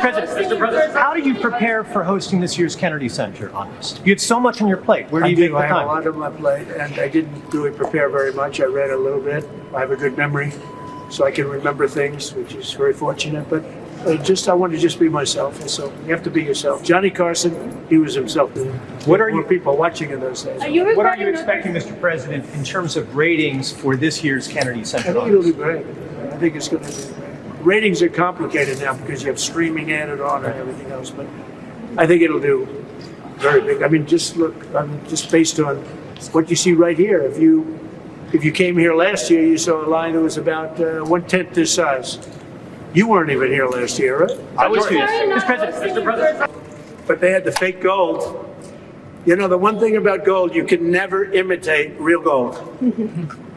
Mr. President, how do you prepare for hosting this year's Kennedy Center, honest? You have so much on your plate. Where do you make the I have a time? lot on my plate, and I didn't really prepare very much. I read a little bit. I have a good memory, so I can remember things, which is very fortunate. But I want to just be myself. So you have to be yourself. Johnny Carson, he was himself. What are more you people watching in those days? What are you expecting, Mr. President, in terms of ratings for this year's Kennedy I Center? think it'll be great. I think it's going to be great. Ratings are complicated now because you have streaming added on and everything else, but I think it'll do very big. I mean, just look, just based on what you see right here. If you came here last year, you saw a line that was about 1/10 this size. You weren't even here last year, right? I was here. Mr. President. But they had the fake gold. You know, the one thing about gold, you can never imitate real gold.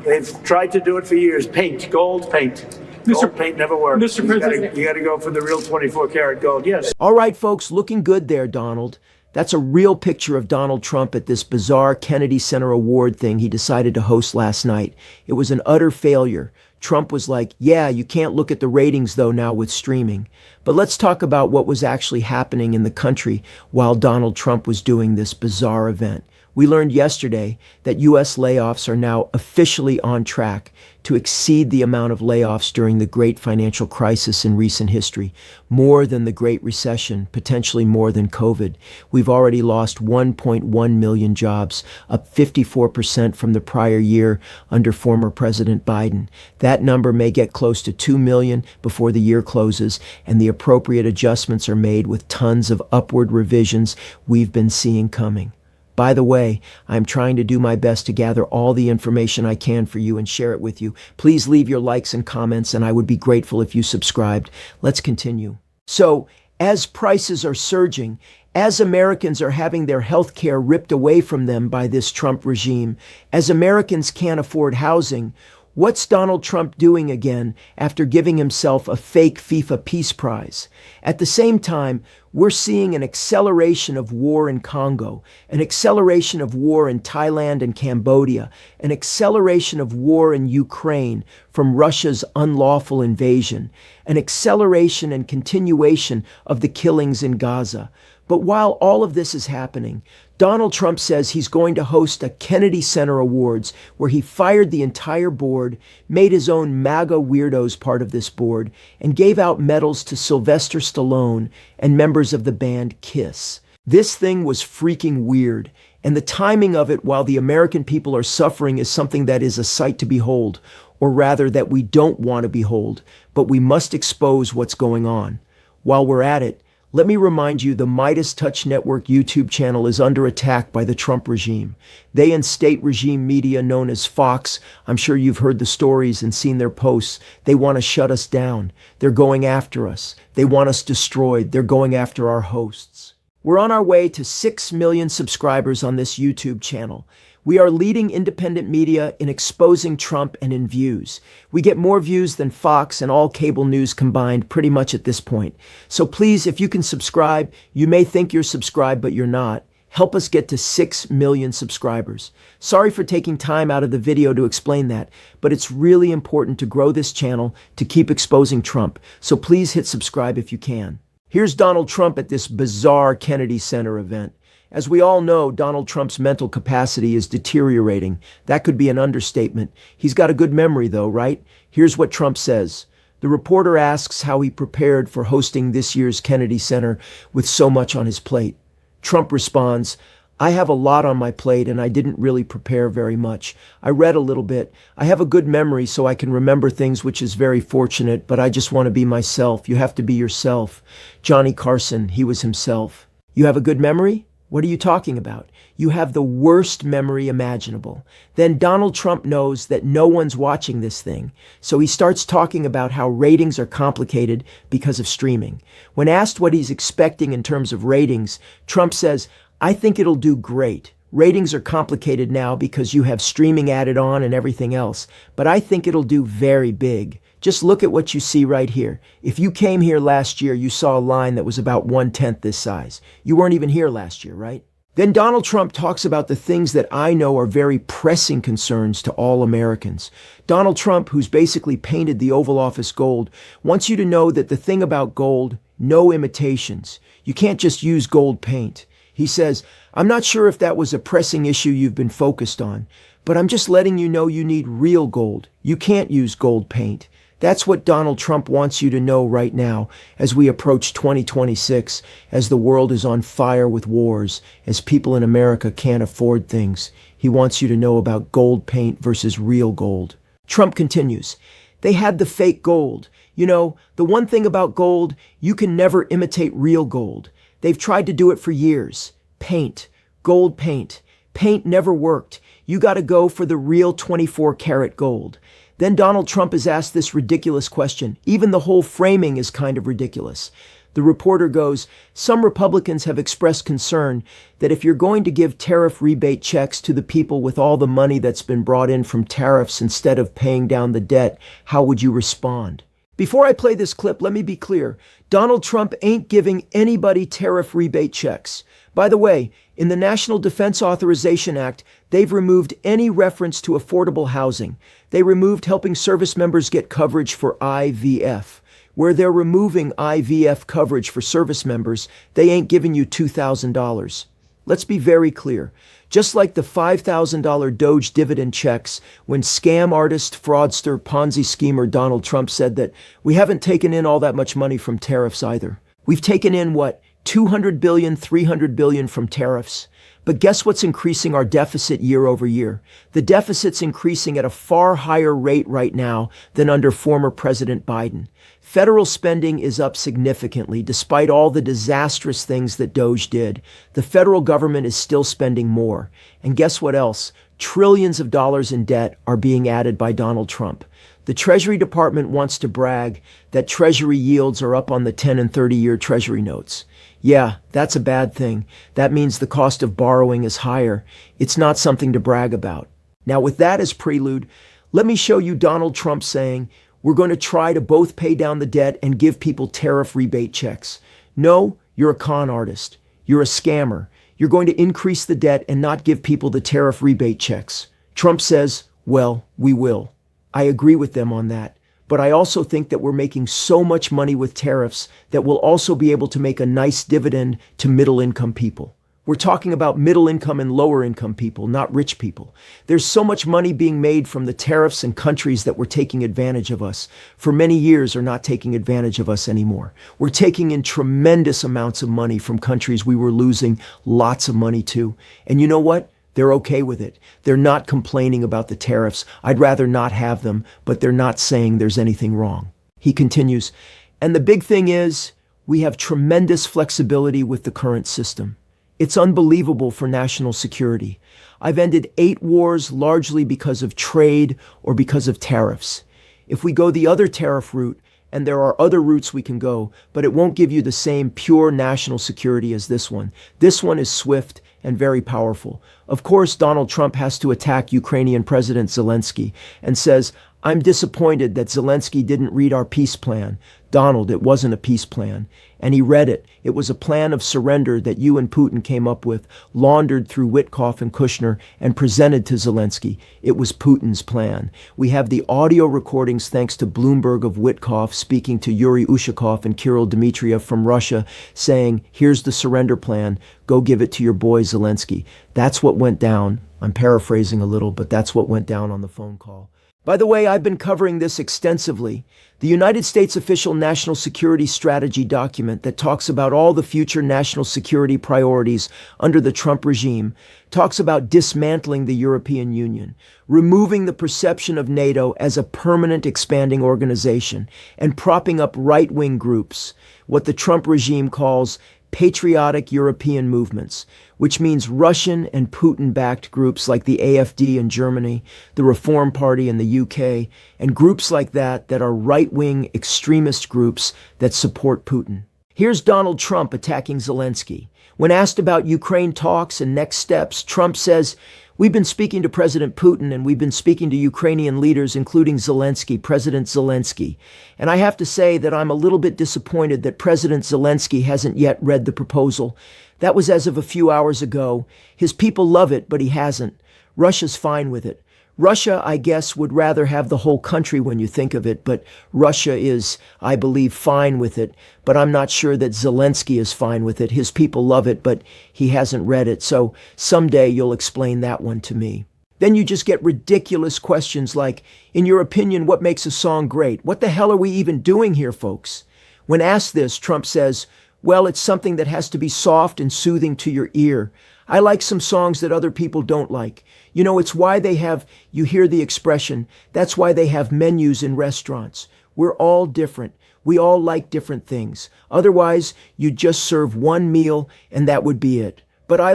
They've tried to do it for years. Paint, gold paint. Gold paint never works. Mr. President. You got to go for the real 24-karat gold. Yes. All right, folks, looking good there, Donald. That's a real picture of Donald Trump at this bizarre Kennedy Center Award thing he decided to host last night. It was an utter failure. Trump was like, yeah, you can't look at the ratings, though, now with streaming. But let's talk about what was actually happening in the country while Donald Trump was doing this bizarre event. We learned yesterday that U.S. layoffs are now officially on track to exceed the amount of layoffs during the great financial crisis in recent history, more than the Great Recession, potentially more than COVID. We've already lost 1.1 million jobs, up 54% from the prior year under former President Biden. That number may get close to 2 million before the year closes, and the appropriate adjustments are made with tons of upward revisions we've been seeing coming. By the way, I'm trying to do my best to gather all the information I can for you and share it with you. Please leave your likes and comments, and I would be grateful if you subscribed. Let's continue. So, as prices are surging, as Americans are having their health care ripped away from them by this Trump regime, as Americans can't afford housing, what's Donald Trump doing again after giving himself a fake FIFA Peace Prize? At the same time, we're seeing an acceleration of war in Congo, an acceleration of war in Thailand and Cambodia, an acceleration of war in Ukraine from Russia's unlawful invasion, an acceleration and continuation of the killings in Gaza. But while all of this is happening, Donald Trump says he's going to host a Kennedy Center Awards where he fired the entire board, made his own MAGA weirdos part of this board, and gave out medals to Sylvester Stallone and members of the band Kiss. This thing was freaking weird, and the timing of it while the American people are suffering is something that is a sight to behold, or rather that we don't want to behold, but we must expose what's going on. While we're at it, let me remind you the Midas Touch Network YouTube channel is under attack by the Trump regime. They and state regime media known as Fox, I'm sure you've heard the stories and seen their posts. They want to shut us down. They're going after us. They want us destroyed. They're going after our hosts. We're on our way to 6 million subscribers on this YouTube channel. We are leading independent media in exposing Trump and in views. We get more views than Fox and all cable news combined pretty much at this point. So please, if you can subscribe, you may think you're subscribed, but you're not. Help us get to 6 million subscribers. Sorry for taking time out of the video to explain that, but it's really important to grow this channel to keep exposing Trump. So please hit subscribe if you can. Here's Donald Trump at this bizarre Kennedy Center event. As we all know, Donald Trump's mental capacity is deteriorating. That could be an understatement. He's got a good memory, though, right? Here's what Trump says. The reporter asks how he prepared for hosting this year's Kennedy Center with so much on his plate. Trump responds, I have a lot on my plate and I didn't really prepare very much. I read a little bit. I have a good memory so I can remember things, which is very fortunate, but I just want to be myself. You have to be yourself. Johnny Carson, he was himself. You have a good memory? What are you talking about? You have the worst memory imaginable. Then Donald Trump knows that no one's watching this thing, so he starts talking about how ratings are complicated because of streaming. When asked what he's expecting in terms of ratings, Trump says, I think it'll do great. Ratings are complicated now because you have streaming added on and everything else, but I think it'll do very big. Just look at what you see right here. If you came here last year, you saw a line that was about 1/10 this size. You weren't even here last year, right? Then Donald Trump talks about the things that I know are very pressing concerns to all Americans. Donald Trump, who's basically painted the Oval Office gold, wants you to know that the thing about gold, no imitations. You can't just use gold paint. He says, I'm not sure if that was a pressing issue you've been focused on, but I'm just letting you know you need real gold. You can't use gold paint. That's what Donald Trump wants you to know right now as we approach 2026, as the world is on fire with wars, as people in America can't afford things. He wants you to know about gold paint versus real gold. Trump continues, they had the fake gold. You know, the one thing about gold, you can never imitate real gold. They've tried to do it for years. Paint, gold paint. Paint never worked. You got to go for the real 24 karat gold. Then Donald Trump is asked this ridiculous question. Even the whole framing is kind of ridiculous. The reporter goes, some Republicans have expressed concern that if you're going to give tariff rebate checks to the people with all the money that's been brought in from tariffs instead of paying down the debt, how would you respond? Before I play this clip, let me be clear. Donald Trump ain't giving anybody tariff rebate checks. By the way, in the National Defense Authorization Act, they've removed any reference to affordable housing. They removed helping service members get coverage for IVF. Where they're removing IVF coverage for service members, they ain't giving you $2,000. Let's be very clear. Just like the $5,000 Doge dividend checks, when scam artist, fraudster, Ponzi schemer Donald Trump said that we haven't taken in all that much money from tariffs either. We've taken in, what, 200 billion, 300 billion from tariffs. But guess what's increasing our deficit year over year? The deficit's increasing at a far higher rate right now than under former President Biden. Federal spending is up significantly despite all the disastrous things that Doge did. The federal government is still spending more. And guess what else? Trillions of dollars in debt are being added by Donald Trump. The Treasury Department wants to brag that Treasury yields are up on the 10 and 30-year Treasury notes. Yeah, that's a bad thing. That means the cost of borrowing is higher. It's not something to brag about. Now, with that as prelude, let me show you Donald Trump saying, we're going to try to both pay down the debt and give people tariff rebate checks. No, you're a con artist. You're a scammer. You're going to increase the debt and not give people the tariff rebate checks. Trump says, well, we will. I agree with them on that. But I also think that we're making so much money with tariffs that we'll also be able to make a nice dividend to middle-income people. We're talking about middle-income and lower-income people, not rich people. There's so much money being made from the tariffs and countries that were taking advantage of us for many years are not taking advantage of us anymore. We're taking in tremendous amounts of money from countries we were losing lots of money to. And you know what? They're okay with it. They're not complaining about the tariffs. I'd rather not have them, but they're not saying there's anything wrong. He continues, and the big thing is we have tremendous flexibility with the current system. It's unbelievable for national security. I've ended 8 wars largely because of trade or because of tariffs. If we go the other tariff route, and there are other routes we can go, but it won't give you the same pure national security as this one. This one is swift and very powerful. Of course, Donald Trump has to attack Ukrainian President Zelensky and says, I'm disappointed that Zelensky didn't read our peace plan. Donald, it wasn't a peace plan. And he read it. It was a plan of surrender that you and Putin came up with, laundered through Witkoff and Kushner, and presented to Zelensky. It was Putin's plan. We have the audio recordings thanks to Bloomberg of Witkoff speaking to Yuri Ushakov and Kirill Dmitriev from Russia, saying, here's the surrender plan. Go give it to your boy Zelensky. That's what went down. I'm paraphrasing a little, but that's what went down on the phone call. By the way, I've been covering this extensively. The United States official national security strategy document that talks about all the future national security priorities under the Trump regime talks about dismantling the European Union, removing the perception of NATO as a permanent expanding organization, and propping up right-wing groups, what the Trump regime calls patriotic European movements, which means Russian and Putin-backed groups like the AfD in Germany, the Reform Party in the UK, and groups like that are right-wing extremist groups that support Putin. Here's Donald Trump attacking Zelensky. When asked about Ukraine talks and next steps, Trump says, we've been speaking to President Putin and we've been speaking to Ukrainian leaders, including Zelensky, President Zelensky. And I have to say that I'm a little bit disappointed that President Zelensky hasn't yet read the proposal. That was as of a few hours ago. His people love it, but he hasn't. Russia's fine with it. Russia, I guess, would rather have the whole country when you think of it, but Russia is, I believe, fine with it. But I'm not sure that Zelensky is fine with it. His people love it, but he hasn't read it. So someday you'll explain that one to me. Then you just get ridiculous questions like, in your opinion, what makes a song great? What the hell are we even doing here, folks? When asked this, Trump says, well, it's something that has to be soft and soothing to your ear. I like some songs that other people don't like. You know, it's why they have, you hear the expression, that's why they have menus in restaurants. We're all different. We all like different things. Otherwise, you'd just serve one meal and that would be it. But I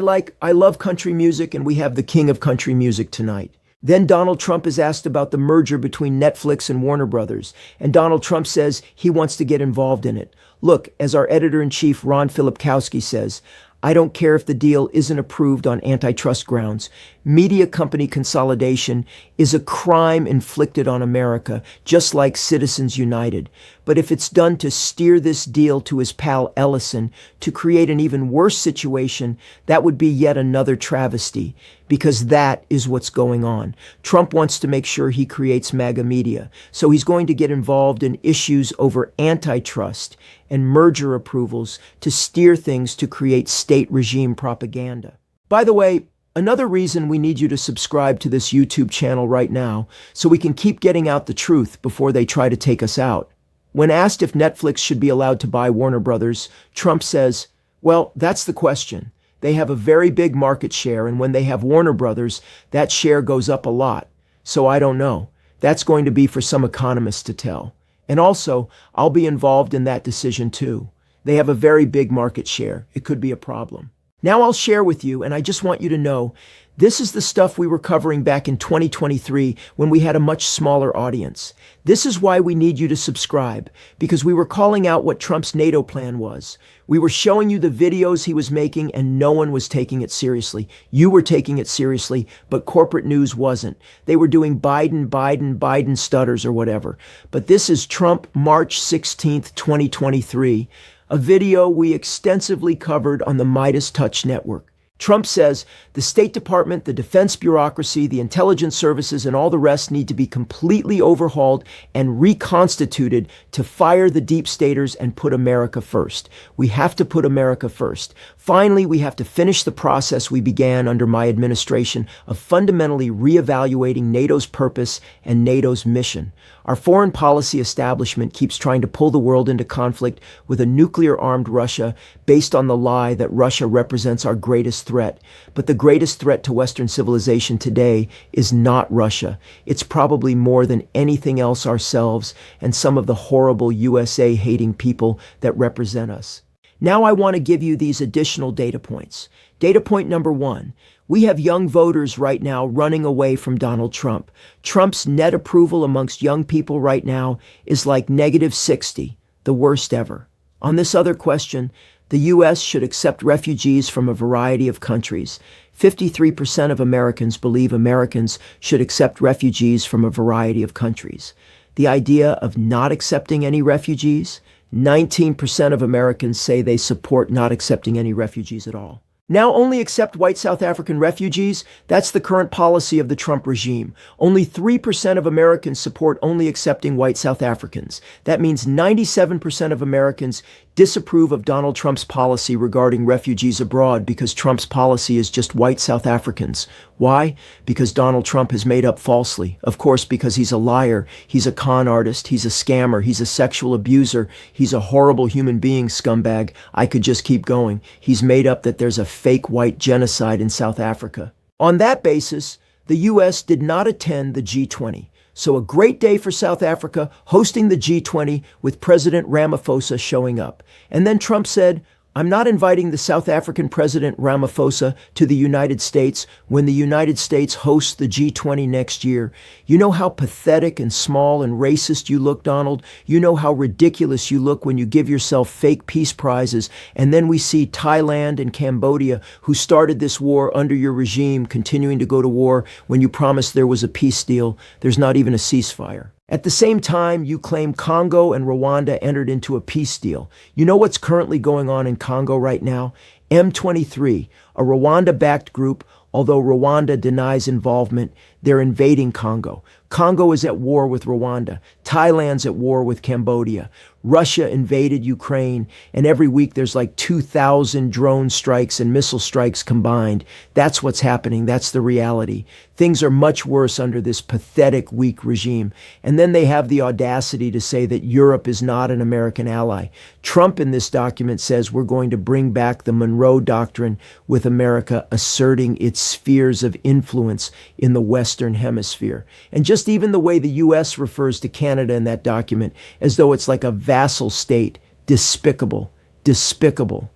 love country music, and we have the king of country music tonight. Then Donald Trump is asked about the merger between Netflix and Warner Brothers, and Donald Trump says he wants to get involved in it. Look, as our editor-in-chief Ron Filipkowski says, I don't care if the deal isn't approved on antitrust grounds. Media company consolidation is a crime inflicted on America, just like Citizens United. But if it's done to steer this deal to his pal Ellison to create an even worse situation, that would be yet another travesty, because that is what's going on. Trump wants to make sure he creates MAGA media, so he's going to get involved in issues over antitrust and merger approvals to steer things to create state regime propaganda. By the way, another reason we need you to subscribe to this YouTube channel right now, so we can keep getting out the truth before they try to take us out. When asked if Netflix should be allowed to buy Warner Brothers, Trump says, well, that's the question. They have a very big market share, and when they have Warner Brothers, that share goes up a lot. So I don't know. That's going to be for some economists to tell. And also, I'll be involved in that decision too. They have a very big market share. It could be a problem. Now I'll share with you, and I just want you to know, this is the stuff we were covering back in 2023 when we had a much smaller audience. This is why we need you to subscribe, because we were calling out what Trump's NATO plan was. We were showing you the videos he was making, and no one was taking it seriously. You were taking it seriously, but corporate news wasn't. They were doing Biden stutters or whatever. But this is Trump, March 16th, 2023, a video we extensively covered on the Midas Touch Network. Trump says the State Department, the defense bureaucracy, the intelligence services, and all the rest need to be completely overhauled and reconstituted to fire the deep staters and put America first. We have to put America first. Finally, we have to finish the process we began under my administration of fundamentally reevaluating NATO's purpose and NATO's mission. Our foreign policy establishment keeps trying to pull the world into conflict with a nuclear-armed Russia based on the lie that Russia represents our greatest threat. But the greatest threat to Western civilization today is not Russia. It's probably more than anything else ourselves and some of the horrible USA-hating people that represent us. Now I want to give you these additional data points. Data point number 1. We have young voters right now running away from Donald Trump. Trump's net approval amongst young people right now is like -60, the worst ever. On this other question, the U.S. should accept refugees from a variety of countries. 53% of Americans believe Americans should accept refugees from a variety of countries. The idea of not accepting any refugees, 19% of Americans say they support not accepting any refugees at all. Now only accept white South African refugees? That's the current policy of the Trump regime. Only 3% of Americans support only accepting white South Africans. That means 97% of Americans disapprove of Donald Trump's policy regarding refugees abroad because Trump's policy is just white South Africans. Why? Because Donald Trump has made up falsely. Of course, because he's a liar, he's a con artist, he's a scammer, he's a sexual abuser, he's a horrible human being scumbag. I could just keep going. He's made up that there's a fake white genocide in South Africa. On that basis, the U.S. did not attend the G20. So a great day for South Africa, hosting the G20 with President Ramaphosa showing up. And then Trump said, I'm not inviting the South African President Ramaphosa to the United States when the United States hosts the G20 next year. You know how pathetic and small and racist you look, Donald? You know how ridiculous you look when you give yourself fake peace prizes, and then we see Thailand and Cambodia, who started this war under your regime, continuing to go to war when you promised there was a peace deal. There's not even a ceasefire. At the same time, you claim Congo and Rwanda entered into a peace deal. You know what's currently going on in Congo right now? M23, a Rwanda-backed group, Although Rwanda denies involvement, they're invading Congo. Congo is at war with Rwanda. Thailand's at war with Cambodia. Russia invaded Ukraine, and every week there's like 2,000 drone strikes and missile strikes combined. That's what's happening. That's the reality. Things are much worse under this pathetic, weak regime. And then they have the audacity to say that Europe is not an American ally. Trump in this document says we're going to bring back the Monroe Doctrine with America asserting its spheres of influence in the Western Hemisphere. And just even the way the U.S. refers to Canada in that document as though it's like a vassal state, despicable, despicable.